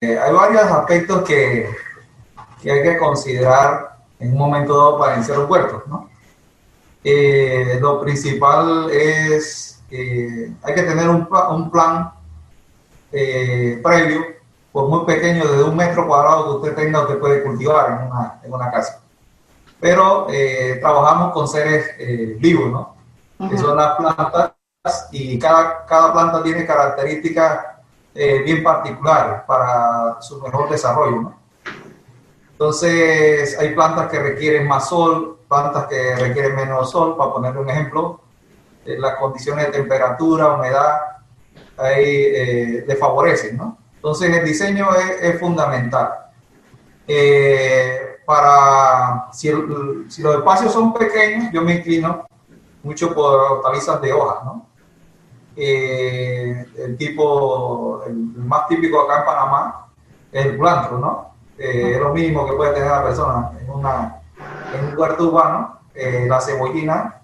Hay varios aspectos que hay que considerar en un momento dado para iniciar un huerto, ¿no? Lo principal es que hay que tener un plan previo, por muy pequeño, desde 1 metro cuadrado que usted tenga, usted puede cultivar en una casa. Pero trabajamos con seres vivos, ¿no? Que son las plantas, y cada planta tiene características bien particulares para su mejor desarrollo, ¿no? Entonces, hay plantas que requieren más sol, plantas que requieren menos sol, para ponerle un ejemplo. Las condiciones de temperatura, humedad, ahí le favorecen, ¿no? Entonces, el diseño es fundamental. Si los espacios son pequeños, yo me inclino mucho por hortalizas de hojas, ¿no? El más típico acá en Panamá es el culantro, ¿no? Es lo mínimo que puede tener la persona en un huerto urbano. La cebollina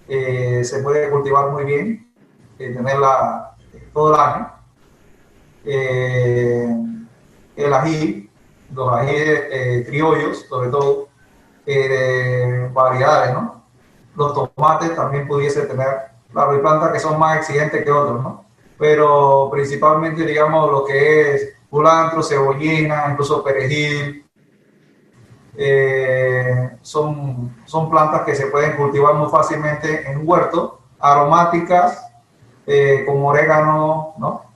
se puede cultivar muy bien, tenerla todo el año. El ají, los ajíes criollos, sobre todo, de variedades, ¿no? Los tomates también pudiese tener. Claro, hay plantas que son más exigentes que otros, ¿no? Pero principalmente, digamos, lo que es culantro, cebollina, incluso perejil, son plantas que se pueden cultivar muy fácilmente en un huerto, aromáticas, como orégano, ¿no?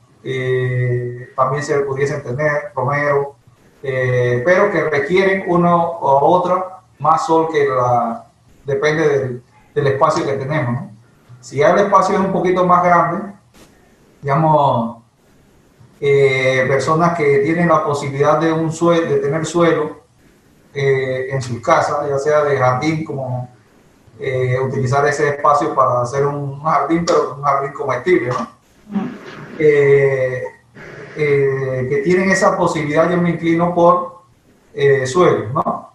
También se pudiesen tener, romero, pero que requieren uno o otra más sol depende del espacio que tenemos, ¿no? Si el espacio es un poquito más grande, digamos, personas que tienen la posibilidad de tener suelo en sus casas, ya sea de jardín, como utilizar ese espacio para hacer un jardín, pero un jardín comestible, ¿no? Que tienen esa posibilidad, yo me inclino por suelo, ¿no?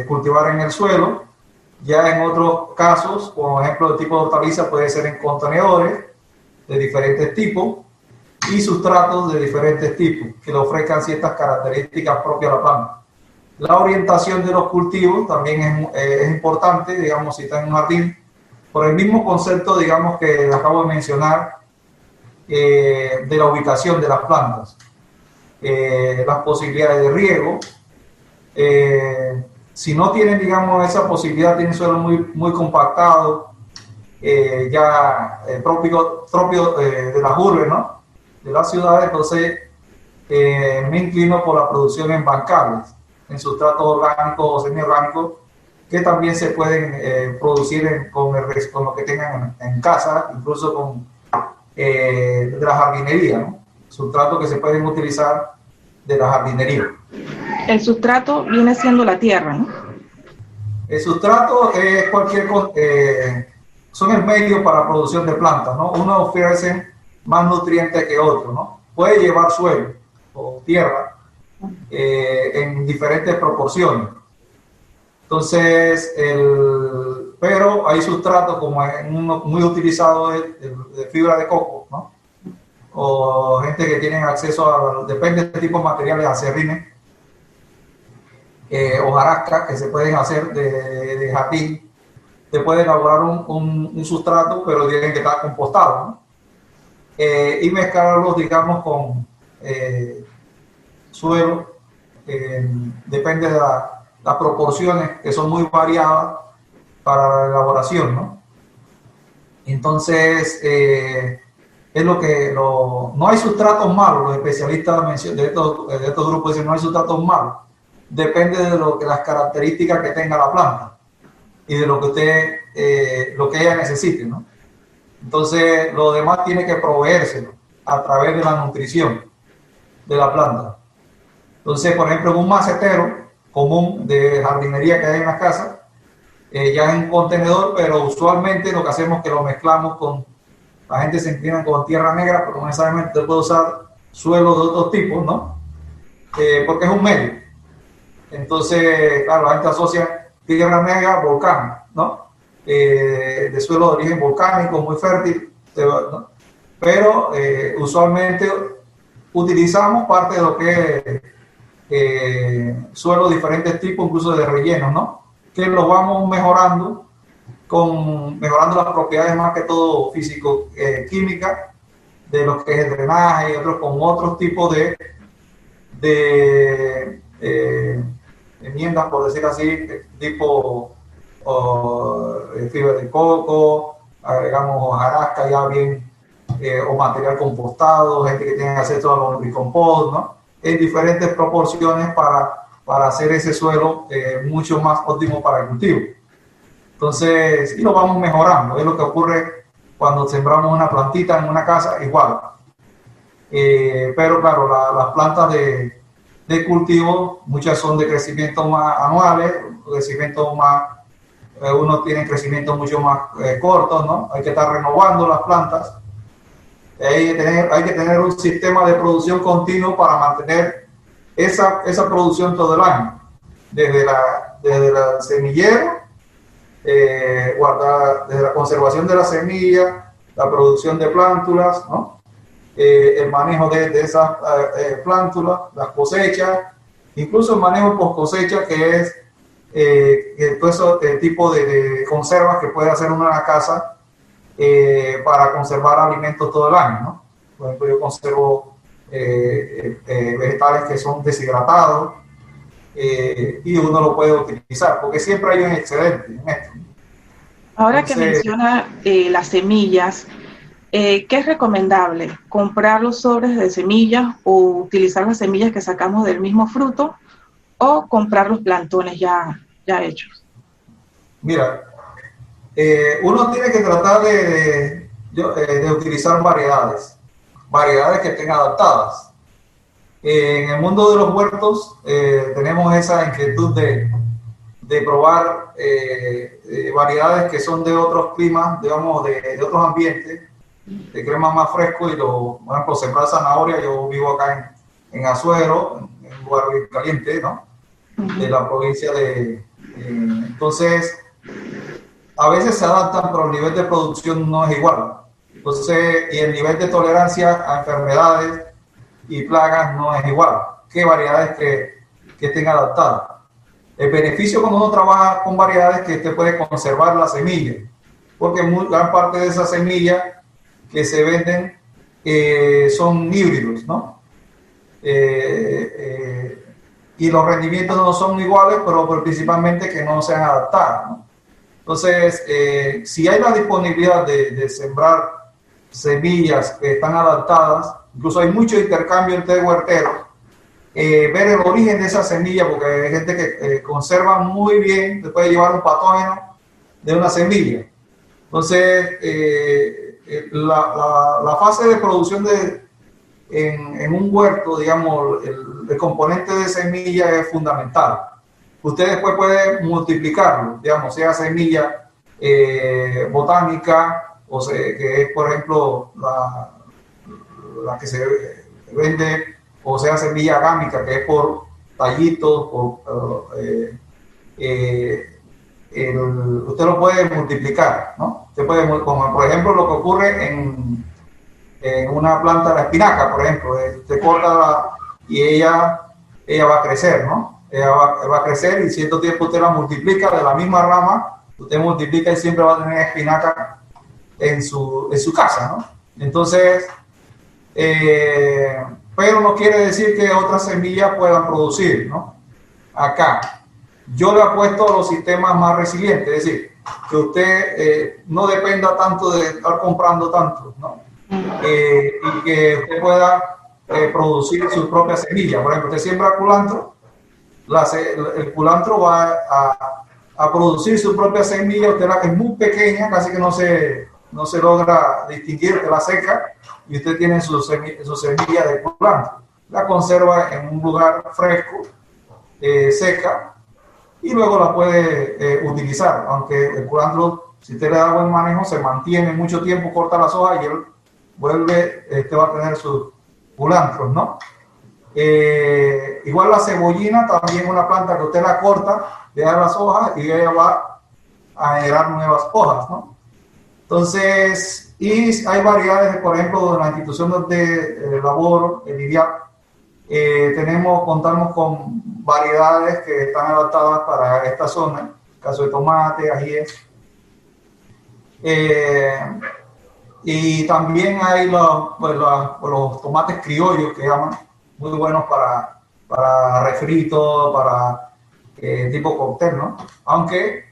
Cultivar en el suelo. Ya en otros casos, por ejemplo, el tipo de hortaliza puede ser en contenedores de diferentes tipos y sustratos de diferentes tipos que le ofrezcan ciertas características propias a la planta. La orientación de los cultivos también es importante, digamos, si está en un jardín, por el mismo concepto, digamos, que acabo de mencionar, de la ubicación de las plantas, las posibilidades de riego. Si no tienen, digamos, esa posibilidad, tienen suelo muy compactado, propio de las urbes, ¿no? De las ciudades, entonces me inclino por la producción en bancales, en sustratos orgánicos o semiorgánicos, que también se pueden producir con lo que tengan en casa, incluso con de la jardinería, ¿no? Sustratos que se pueden utilizar de la jardinería. El sustrato viene siendo la tierra, ¿no? El sustrato es son el medio para la producción de plantas, ¿no? Uno ofrece más nutrientes que otro, ¿no? Puede llevar suelo o tierra en diferentes proporciones. Entonces, pero hay sustratos como uno muy utilizado de fibra de coco, ¿no? O gente que tiene acceso depende del tipo de materiales, acerrines, hojarasca que se pueden hacer de jardín. Se puede elaborar un sustrato, pero tienen que estar compostados, ¿no? Y mezclarlos, digamos, con suelo. Depende de las proporciones, que son muy variadas para la elaboración, ¿no? Entonces, es no hay sustratos malos. Los especialistas de estos grupos dicen no hay sustratos malos. Depende de las características que tenga la planta y de lo que ella necesite, ¿no? Entonces, lo demás tiene que proveérselo a través de la nutrición de la planta. Entonces, por ejemplo, en un macetero común de jardinería que hay en las casas, ya en un contenedor, pero usualmente lo que hacemos es que lo mezclamos la gente se inclina con tierra negra, pero no necesariamente puede usar suelo de otros tipos, ¿no? Porque es un medio. Entonces, claro, la gente asocia tierra negra, volcán, ¿no? De suelo de origen volcánico, muy fértil, ¿no? Pero usualmente utilizamos parte de lo que es suelos de diferentes tipos, incluso de rellenos, ¿no? Que los vamos mejorando, mejorando las propiedades más que todo físico-químicas de lo que es el drenaje y otros con otros tipos de enmiendas, por decir así, tipo fibra de coco, agregamos hojarasca ya bien, o material compostado, gente que tiene acceso a lombricompost, ¿no? En diferentes proporciones para hacer ese suelo mucho más óptimo para el cultivo. Entonces, y lo vamos mejorando, es lo que ocurre cuando sembramos una plantita en una casa, igual. Pero claro, las plantas de cultivo, muchas son de crecimiento más anuales, crecimiento más, unos tienen crecimiento mucho más cortos, ¿no? Hay que estar renovando las plantas. Hay que tener un sistema de producción continuo para mantener esa producción todo el año. Desde la semillero, desde la conservación de la semilla, la producción de plántulas, ¿no? El manejo de esas plántulas, las cosechas, incluso el manejo post cosecha, que es todo ese tipo de conservas que puede hacer uno en la casa para conservar alimentos todo el año, ¿no? Por ejemplo, yo conservo vegetales que son deshidratados y uno lo puede utilizar, porque siempre hay un excedente en esto. Ahora que menciona las semillas, ¿qué es recomendable? ¿Comprar los sobres de semillas o utilizar las semillas que sacamos del mismo fruto o comprar los plantones ya hechos? Mira, uno tiene que tratar de utilizar variedades que estén adaptadas. En el mundo de los huertos tenemos esa inquietud de probar variedades que son de otros climas, digamos, de otros ambientes, de clima más fresco, y por ejemplo, sembrar zanahoria. Yo vivo acá en Azuero, en un lugar bien caliente, ¿no? De la provincia entonces, a veces se adaptan, pero el nivel de producción no es igual. Entonces, y el nivel de tolerancia a enfermedades y plagas no es igual. ¿Qué variedades que estén adaptadas? El beneficio cuando uno trabaja con variedades es que usted puede conservar la semilla, porque gran parte de esas semillas que se venden son híbridos, ¿no? Y los rendimientos no son iguales, pero principalmente que no sean adaptados, ¿no? Entonces, si hay la disponibilidad de sembrar semillas que están adaptadas, incluso hay mucho intercambio entre huerteros, ver el origen de esa semilla, porque hay gente que conserva muy bien, te puede llevar un patógeno de una semilla. Entonces, la fase de producción en un huerto, digamos, el componente de semilla es fundamental. Usted después puede multiplicarlo, digamos, sea semilla botánica, que es, por ejemplo, la que se vende, o sea semilla gámica, que es por tallitos, usted lo puede multiplicar, ¿no? Usted puede, como por ejemplo lo que ocurre en una planta de la espinaca, por ejemplo, usted corta y ella va a crecer, ¿no? Ella va a crecer, y cierto tiempo usted la multiplica de la misma rama, usted multiplica y siempre va a tener espinaca en su casa, ¿no? Entonces, pero no quiere decir que otras semillas puedan producir, ¿no? Acá, yo le apuesto a los sistemas más resilientes, es decir, que usted no dependa tanto de estar comprando tanto, ¿no? Y que usted pueda producir sus propias semillas. Por ejemplo, usted siembra culantro, el culantro va a producir su propia semilla. Usted la que es muy pequeña, casi que no se logra distinguir de la seca, y usted tiene su semilla de culantro. La conserva en un lugar fresco, seca, y luego la puede utilizar. Aunque el culantro, si usted le da buen manejo, se mantiene mucho tiempo, corta las hojas y él vuelve, va a tener sus culantros, ¿no? Igual la cebollina, también una planta que usted la corta, le da las hojas y ella va a generar nuevas hojas, ¿no? Entonces, Y hay variedades, por ejemplo, de la institución donde laboro, el IDIAP, contamos con variedades que están adaptadas para esta zona, caso de tomate, ajíes. Y también hay los tomates criollos que llaman, muy buenos para refrito, para tipo cóctel, ¿no? Aunque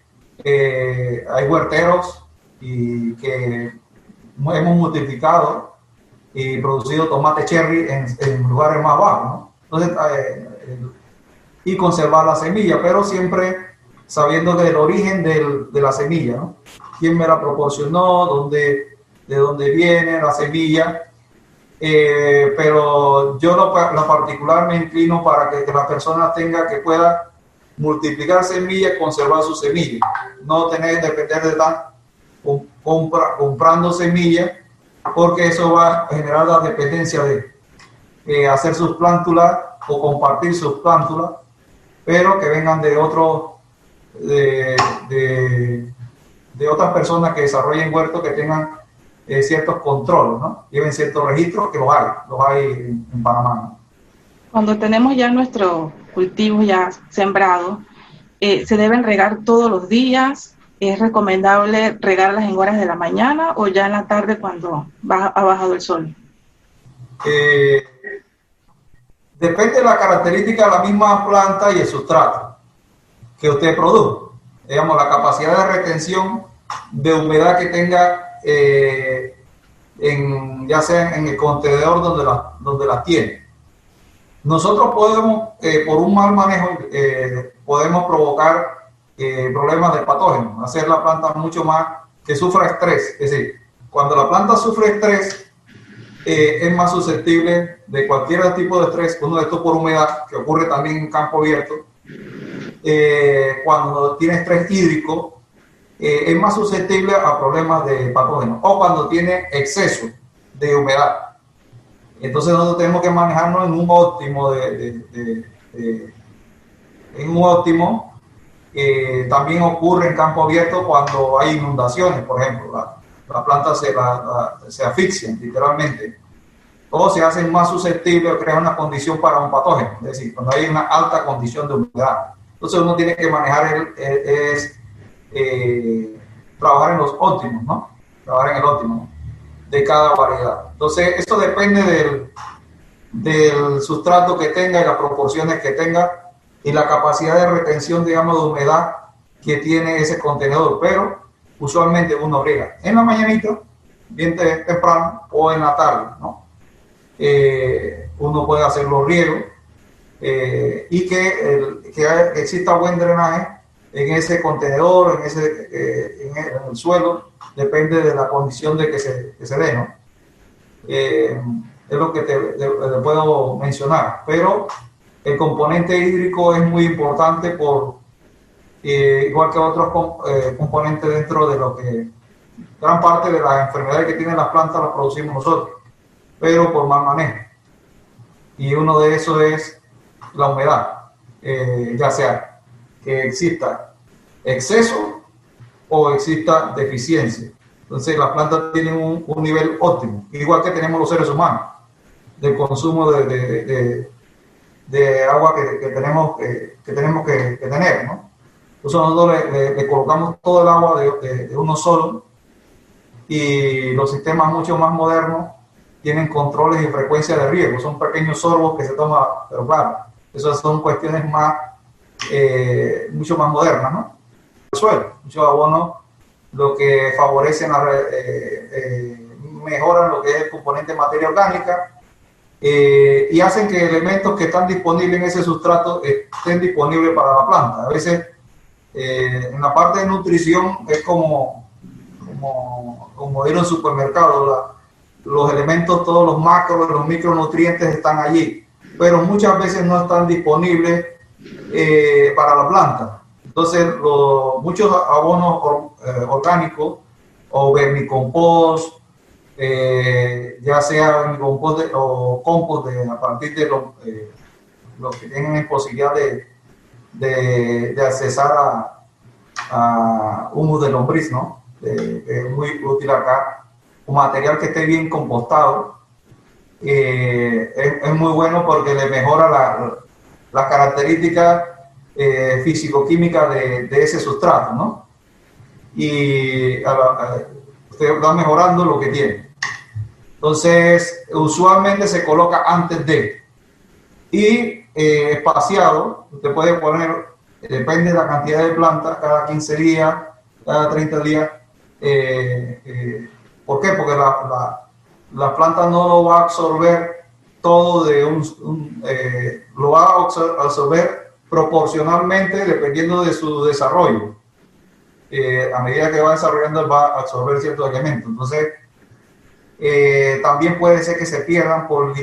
hay huerteros y que hemos multiplicado y producido tomate cherry en lugares más bajos, ¿no? Entonces, y conservar la semilla, pero siempre sabiendo del origen de la semilla, ¿no? Quién me la proporcionó, de dónde viene la semilla, pero yo lo particular me inclino para que la persona pueda multiplicar semillas y conservar su semilla, no depender de estar comprando semillas, porque eso va a generar la dependencia de hacer sus plántulas o compartir sus plántulas, pero que vengan de otras personas que desarrollen huertos que tengan ciertos controles, ¿no? Lleven ciertos registros, que los hay en Panamá, ¿no? Cuando tenemos ya nuestros cultivos ya sembrados, ¿se deben regar todos los días? ¿Es recomendable regarlas en horas de la mañana o ya en la tarde cuando ha bajado el sol? Depende de la característica de la misma planta y el sustrato que usted produjo. Digamos, la capacidad de retención de humedad que tenga, ya sea en el contenedor donde las tiene. Nosotros podemos, por un mal manejo, podemos provocar problemas de patógenos, hacer la planta mucho más que sufra estrés. Es decir, cuando la planta sufre estrés, es más susceptible de cualquier tipo de estrés, uno de estos por humedad, que ocurre también en campo abierto. Cuando tiene estrés hídrico, es más susceptible a problemas de patógenos, o cuando tiene exceso de humedad. Entonces nosotros tenemos que manejarnos en un óptimo también ocurre en campo abierto cuando hay inundaciones, por ejemplo, la planta se asfixian literalmente, o se hacen más susceptibles o crean una condición para un patógeno, es decir, cuando hay una alta condición de humedad. Entonces uno tiene que manejar trabajar en los óptimos, ¿no? Trabajar en el óptimo de cada variedad. Entonces esto depende del sustrato que tenga y las proporciones que tenga y la capacidad de retención, digamos, de humedad que tiene ese contenedor, pero usualmente uno riega en la mañanita, bien temprano, o en la tarde, ¿no? Uno puede hacer los riegos y que exista buen drenaje en ese contenedor, en el suelo, depende de la condición de que se dé, ¿no? Es lo que te puedo mencionar, pero el componente hídrico es muy importante igual que otros componentes dentro de lo que gran parte de las enfermedades que tienen las plantas las producimos nosotros, pero por mal manejo. Y uno de esos es la humedad, ya sea que exista exceso o exista deficiencia. Entonces las plantas tienen un nivel óptimo, igual que tenemos los seres humanos, del consumo de agua que tenemos que tener, ¿no? Entonces nosotros le colocamos todo el agua de uno solo, y los sistemas mucho más modernos tienen controles y frecuencias de riego, son pequeños sorbos que se toman, pero claro, esas son cuestiones mucho más modernas, ¿no? El suelo, muchos abonos, lo que favorecen, mejoran lo que es el componente de materia orgánica, y hacen que elementos que están disponibles en ese sustrato estén disponibles para la planta. A veces en la parte de nutrición es como ir a un supermercado, los elementos, todos los macros, los micronutrientes están allí, pero muchas veces no están disponibles para la planta. Entonces muchos abonos orgánicos o vermicompost, ya sea vermicompost o compost a partir de los que tienen posibilidad de accesar a humus de lombriz, ¿no? Que es muy útil acá, o material que esté bien compostado, es muy bueno porque le mejora las características físico-químicas de ese sustrato, ¿no? Y usted va mejorando lo que tiene. Entonces, usualmente se coloca antes de. Y espaciado, usted puede poner, depende de la cantidad de plantas, cada 15 días, cada 30 días. ¿Por qué? Porque la planta no lo va a absorber todo lo va a absorber proporcionalmente dependiendo de su desarrollo. A medida que va desarrollando, va a absorber ciertos elementos. Entonces, también puede ser que se pierdan por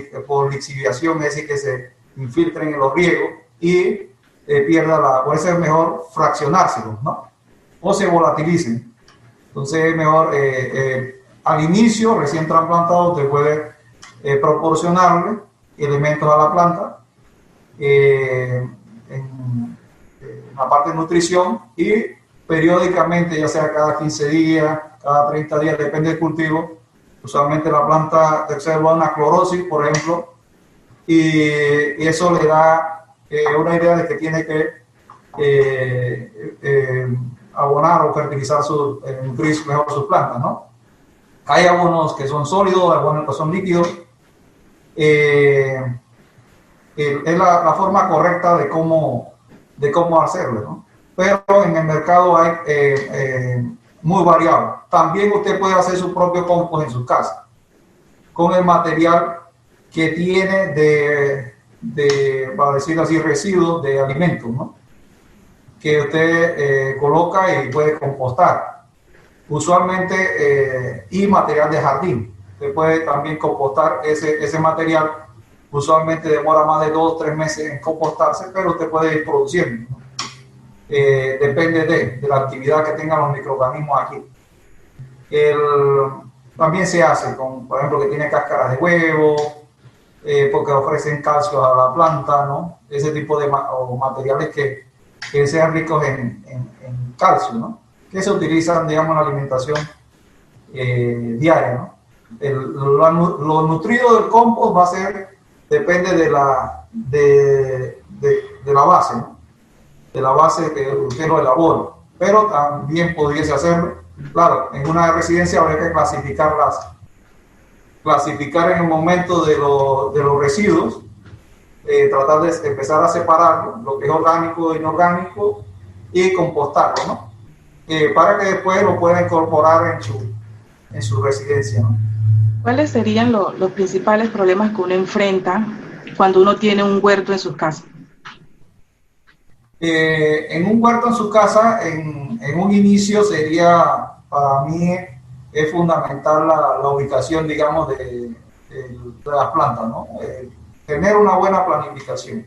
lixiviación, es decir, que se infiltren en los riegos y puede ser mejor fraccionárselos, ¿no? O se volatilicen. Entonces es mejor al inicio, recién trasplantado, usted puede proporcionarle elementos a la planta en la parte de nutrición y periódicamente, ya sea cada 15 días, cada 30 días, depende del cultivo. Usualmente la planta observa una clorosis, por ejemplo, y eso le da una idea de que tiene que abonar o fertilizar, nutrir mejor sus plantas, ¿no? Hay abonos que son sólidos, abonos que son líquidos. Es la forma correcta de cómo hacerlo, ¿no? Pero en el mercado hay muy variado. También usted puede hacer su propio compost en su casa con el material que tiene para decirlo así, residuos de alimentos, ¿no? Que usted coloca y puede compostar. Usualmente, y material de jardín. Usted puede también compostar ese material. Usualmente demora más de 2 o 3 meses en compostarse, pero usted puede ir produciendo, ¿no? Depende de la actividad que tengan los microorganismos aquí. También se hace con, por ejemplo, que tiene cáscaras de huevo, porque ofrecen calcio a la planta, ¿no? Ese tipo de materiales que sean ricos en calcio, ¿no? Que se utilizan, digamos, en la alimentación diaria, ¿no? Lo nutrido del compost va a ser, depende de la base, ¿no? De la base que usted lo elabora, pero también pudiese hacerlo. Claro, en una residencia habría que clasificar en el momento de los residuos, tratar de empezar a separar lo que es orgánico e inorgánico y compostarlo, ¿no? Para que después lo pueda incorporar en su residencia, ¿no? ¿Cuáles serían los principales problemas que uno enfrenta cuando uno tiene un huerto en sus casas? En un huerto en su casa, en un inicio sería, para mí, es fundamental la ubicación, digamos, de las plantas, ¿no? Tener una buena planificación.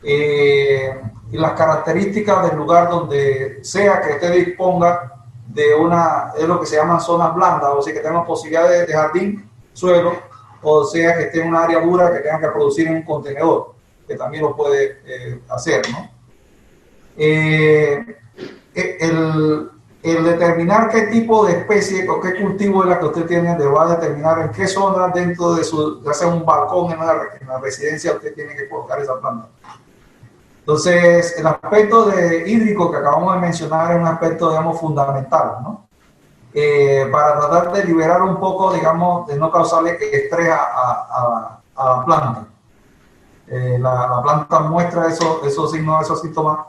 Y las características del lugar donde sea que usted disponga es lo que se llaman zonas blandas, o sea, que tenga posibilidades de jardín, suelo, o sea, que esté en un área dura que tenga que producir en un contenedor, que también lo puede hacer, ¿no? El determinar qué tipo de especie o qué cultivo es la que usted tiene le va a determinar en qué zona dentro de ya sea un balcón en la residencia usted tiene que colocar esa planta. Entonces, el aspecto hídrico que acabamos de mencionar es un aspecto, digamos, fundamental, ¿no? Para tratar de liberar un poco, digamos, de no causarle estrés a la planta. La planta muestra esos signos, esos síntomas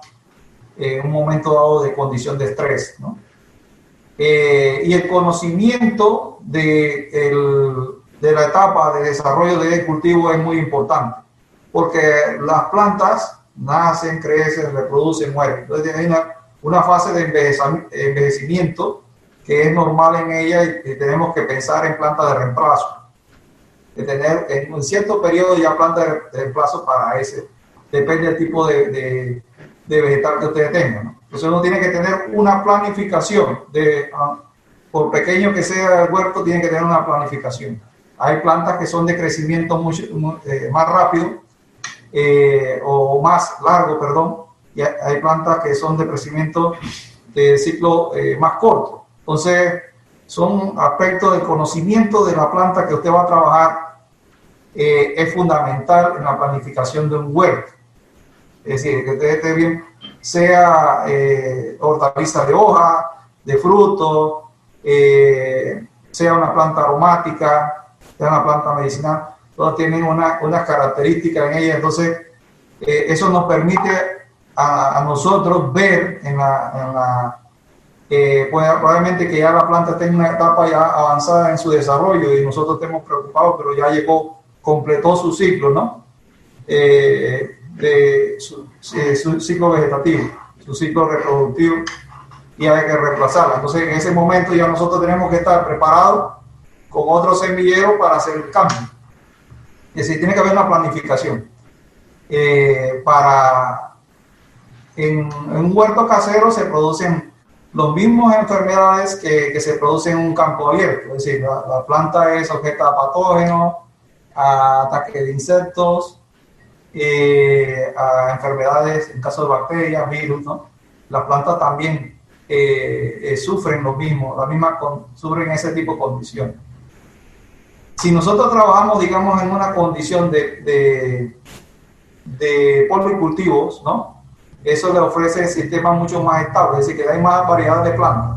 en un momento dado de condición de estrés, ¿no? Y el conocimiento de la etapa de desarrollo del cultivo es muy importante, porque las plantas nacen, crecen, reproducen, mueren. Entonces hay una fase de envejecimiento que es normal en ella y tenemos que pensar en plantas de reemplazo, de tener en un cierto periodo ya plantas de reemplazo para ese, depende del tipo de vegetal que ustedes tengan, ¿no? Entonces uno tiene que tener una planificación, por pequeño que sea el huerto, tiene que tener una planificación. Hay plantas que son de crecimiento más rápido, o más largo, perdón, y hay plantas que son de crecimiento de ciclo más corto. Entonces, son aspectos del conocimiento de la planta que usted va a trabajar, es fundamental en la planificación de un huerto. Es decir, que usted esté bien, sea hortaliza de hoja, de fruto, sea una planta aromática, sea una planta medicinal, todas tienen unas características en ellas. Entonces, eso nos permite a nosotros ver probablemente que ya la planta esté en una etapa ya avanzada en su desarrollo y nosotros estemos preocupados, pero ya completó su ciclo, ¿no? Su ciclo vegetativo, su ciclo reproductivo, y hay que reemplazarla. Entonces, en ese momento ya nosotros tenemos que estar preparados con otro semillero para hacer el cambio. Es decir, tiene que haber una planificación. En un huerto casero se producen las mismas enfermedades que se producen en un campo abierto. Es decir, la planta es sujeta a patógenos, a ataques de insectos, a enfermedades, en caso de bacterias, virus, ¿no? Las plantas también sufren lo mismo, sufren ese tipo de condiciones. Si nosotros trabajamos, digamos, en una condición de policultivos, ¿no? Eso le ofrece sistemas mucho más estables, es decir, que hay más variedad de plantas.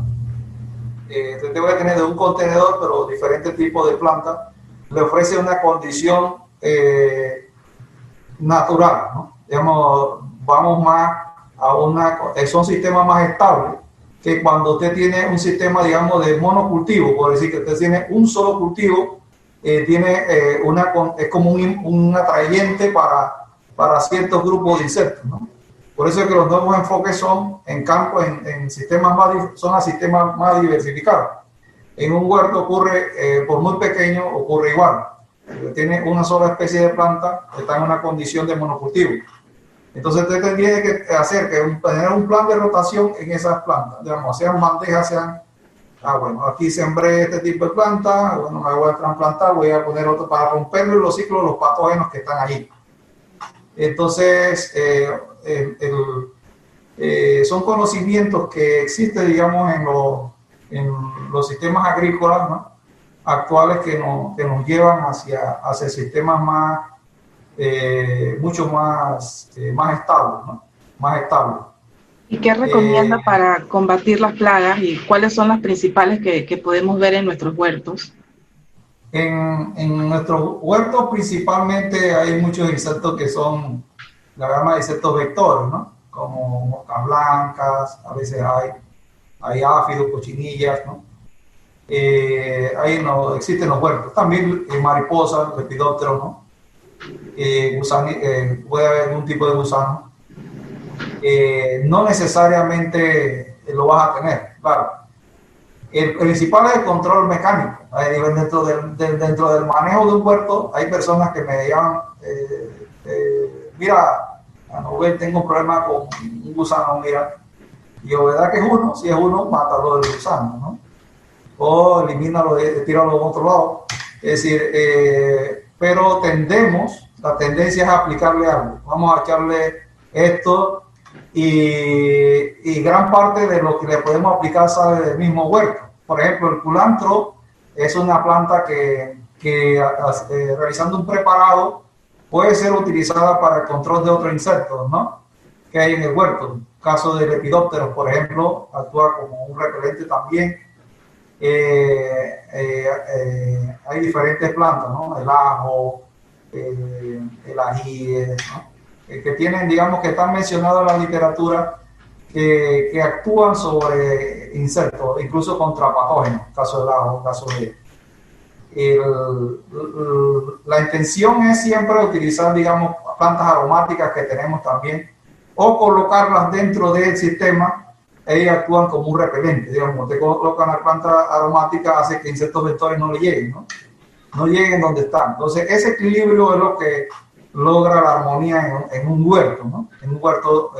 Entonces, te voy a tener de un contenedor, pero diferentes tipos de plantas. Le ofrece una condición natural, ¿no? Digamos, vamos más a son sistemas más estables que cuando usted tiene un sistema, digamos, de monocultivo, por decir que usted tiene un solo cultivo, es como un atrayente para ciertos grupos de insectos, ¿no? Por eso es que los nuevos enfoques son en campos, en sistemas son a sistemas más diversificados. En un huerto ocurre, por muy pequeño, ocurre igual. Tiene una sola especie de planta, está en una condición de monocultivo. Entonces usted tiene que tener un plan de rotación en esas plantas, digamos, sean bandejas, bueno, aquí sembré este tipo de planta, bueno, me voy a trasplantar, voy a poner otro para romperle los ciclos, los patógenos que están ahí. Entonces, son conocimientos que existen, digamos, en los sistemas agrícolas, ¿no? Actuales que nos llevan hacia sistemas mucho más estables, ¿no? Más estables. ¿Y qué recomienda para combatir las plagas y cuáles son las principales que podemos ver en nuestros huertos? En nuestros huertos principalmente hay muchos insectos que son la gama de insectos vectores, ¿no? Como moscas blancas, a veces hay áfidos, cochinillas, ¿no? Ahí no existen los huertos. También mariposas, lepidópteros, ¿no? Puede haber algún tipo de gusano. No necesariamente lo vas a tener, claro. El principal es el control mecánico. Dentro del manejo de un huerto hay personas que me llaman, mira, Nobel, tengo un problema con un gusano, mira, y o verdad que es uno, si es uno, mátalo del gusano, ¿no? O elimínalo, tíralo a otro lado. Es decir, pero la tendencia es a aplicarle algo. Vamos a echarle esto y gran parte de lo que le podemos aplicar sale del mismo huerto. Por ejemplo, el culantro es una planta que realizando un preparado puede ser utilizada para el control de otros insectos, ¿no? Que hay en el huerto. En el caso de lepidópteros, por ejemplo, actúa como un repelente también. Hay diferentes plantas, ¿no? El ajo, el ají, ¿no? Que tienen, digamos, que están mencionados en la literatura, que actúan sobre insectos, incluso contra patógenos, caso del ajo, caso de... la intención es siempre utilizar, digamos, plantas aromáticas que tenemos también, o colocarlas dentro del sistema. Ellas actúan como un repelente, digamos, te colocan la planta aromática, hace que insectos vectores no le lleguen, ¿no? No lleguen donde están. Entonces, ese equilibrio es lo que logra la armonía en un huerto, ¿no? En un huerto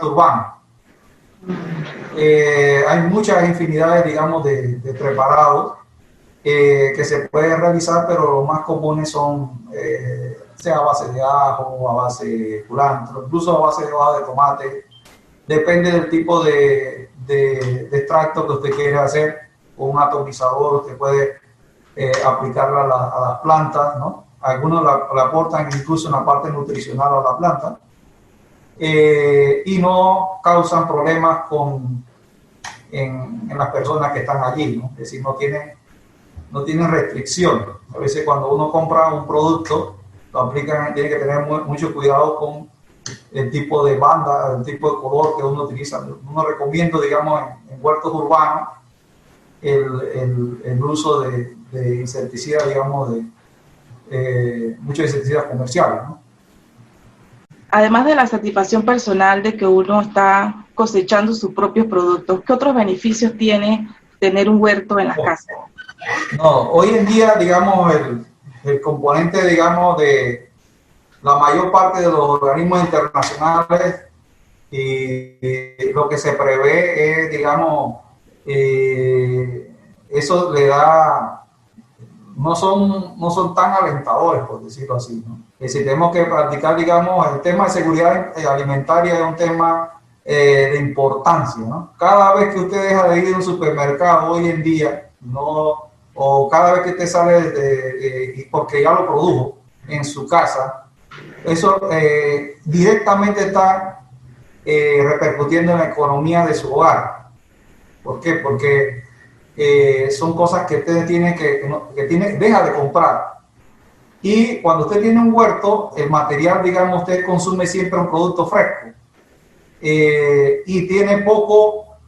urbano. Hay muchas infinidades, digamos, de preparados que se pueden realizar, pero los más comunes son, sea a base de ajo, a base de culantro, incluso a base de hoja de tomate. Depende del tipo de extracto que usted quiere hacer. o un atomizador que puede aplicarla a las plantas, ¿no? Algunos le aportan incluso una parte nutricional a la planta, y no causan problemas en las personas que están allí, ¿no? Es decir, no tienen restricciones. A veces cuando uno compra un producto, lo aplican, tiene que tener mucho cuidado con el tipo de banda, el tipo de color que uno utiliza. Uno recomiendo, digamos, en huertos urbanos, el uso de insecticidas, digamos, muchos insecticidas comerciales, ¿no? Además de la satisfacción personal de que uno está cosechando sus propios productos, ¿qué otros beneficios tiene tener un huerto en las casas? No, hoy en día, digamos, el componente, digamos, de la mayor parte de los organismos internacionales y lo que se prevé es, digamos, eso le da, no son tan alentadores, por decirlo así, ¿no? Si tenemos que practicar, digamos, el tema de seguridad alimentaria es un tema de importancia, ¿no? Cada vez que usted deja de ir a un supermercado hoy en día, no, o cada vez que usted sale porque ya lo produjo en su casa, eso directamente está repercutiendo en la economía de su hogar. ¿Por qué? Porque son cosas que usted deja de comprar. Y cuando usted tiene un huerto, el material, digamos, usted consume siempre un producto fresco. Y tiene poco,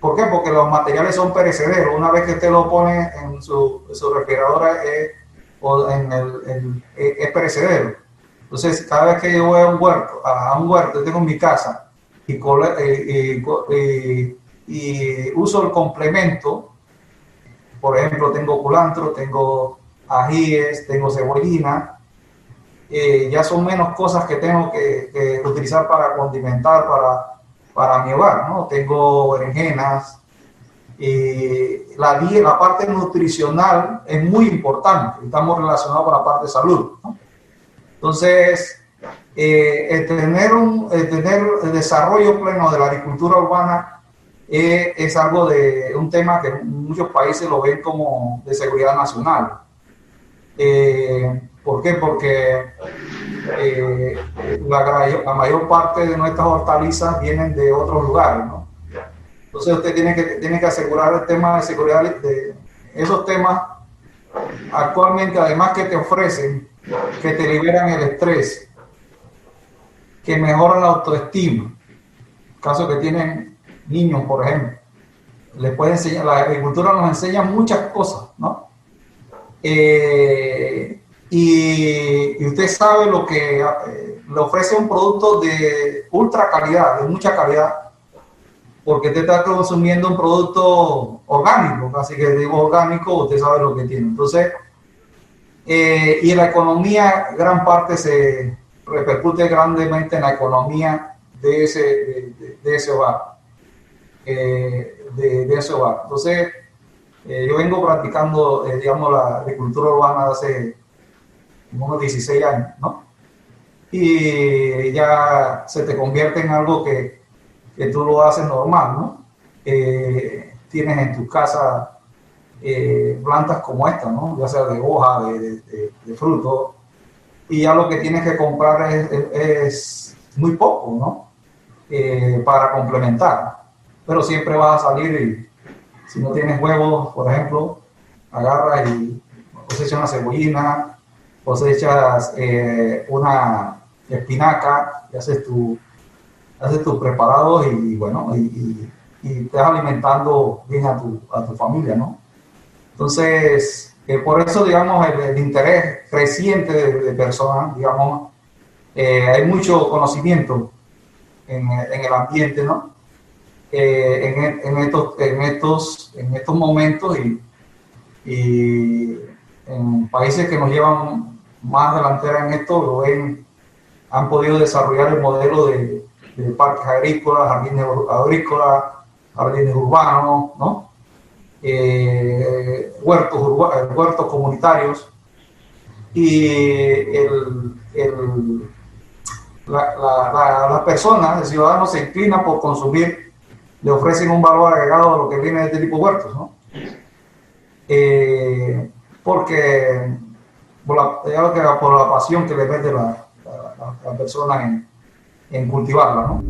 ¿por qué? Porque los materiales son perecederos. Una vez que usted lo pone en su refrigeradora, es perecedero. Entonces, cada vez que yo voy a un huerto, tengo en mi casa y uso el complemento, por ejemplo, tengo culantro, tengo ajíes, tengo cebollina, ya son menos cosas que tengo que utilizar para condimentar para mi hogar, ¿no? Tengo berenjenas. La parte nutricional es muy importante, estamos relacionados con la parte de salud, ¿no? Entonces, el tener el desarrollo pleno de la agricultura urbana es un tema que muchos países lo ven como de seguridad nacional. ¿Por qué? Porque la mayor parte de nuestras hortalizas vienen de otros lugares, ¿no? Entonces usted tiene que asegurar el tema de seguridad de esos temas. Actualmente, además que te ofrecen, que te liberan el estrés, que mejoran la autoestima. Caso que tienen niños, por ejemplo, les puede enseñar, la agricultura nos enseña muchas cosas, ¿no? Y usted sabe lo que le ofrece un producto de ultra calidad, de mucha calidad, porque usted está consumiendo un producto orgánico, así que digo orgánico, usted sabe lo que tiene. Entonces, y en la economía, gran parte se repercute grandemente en la economía de ese hogar. De ese hogar. Entonces, yo vengo practicando, digamos, la agricultura urbana hace unos 16 años, ¿no? Y ya se te convierte en algo que tú lo haces normal, ¿no? Tienes en tu casa plantas como esta, ¿no? Ya sea de hoja, de fruto, y ya lo que tienes que comprar es muy poco, ¿no? Para complementar, pero siempre vas a salir y si no tienes huevos, por ejemplo, agarras y cosechas una cebollina, cosechas una espinaca y haces tus preparados y bueno, y estás alimentando bien a tu familia, ¿no? Entonces, por eso, digamos, el interés creciente de personas, digamos, hay mucho conocimiento en el ambiente, ¿no? En estos momentos y en países que nos llevan más delantera en esto, han podido desarrollar el modelo de parques agrícolas, jardines urbanos, ¿no? Huertos comunitarios, y las personas, el ciudadano se inclina por consumir le ofrecen un valor agregado a lo que viene de este tipo de huertos, ¿no? Porque por la pasión que le mete la persona en cultivarla, ¿no?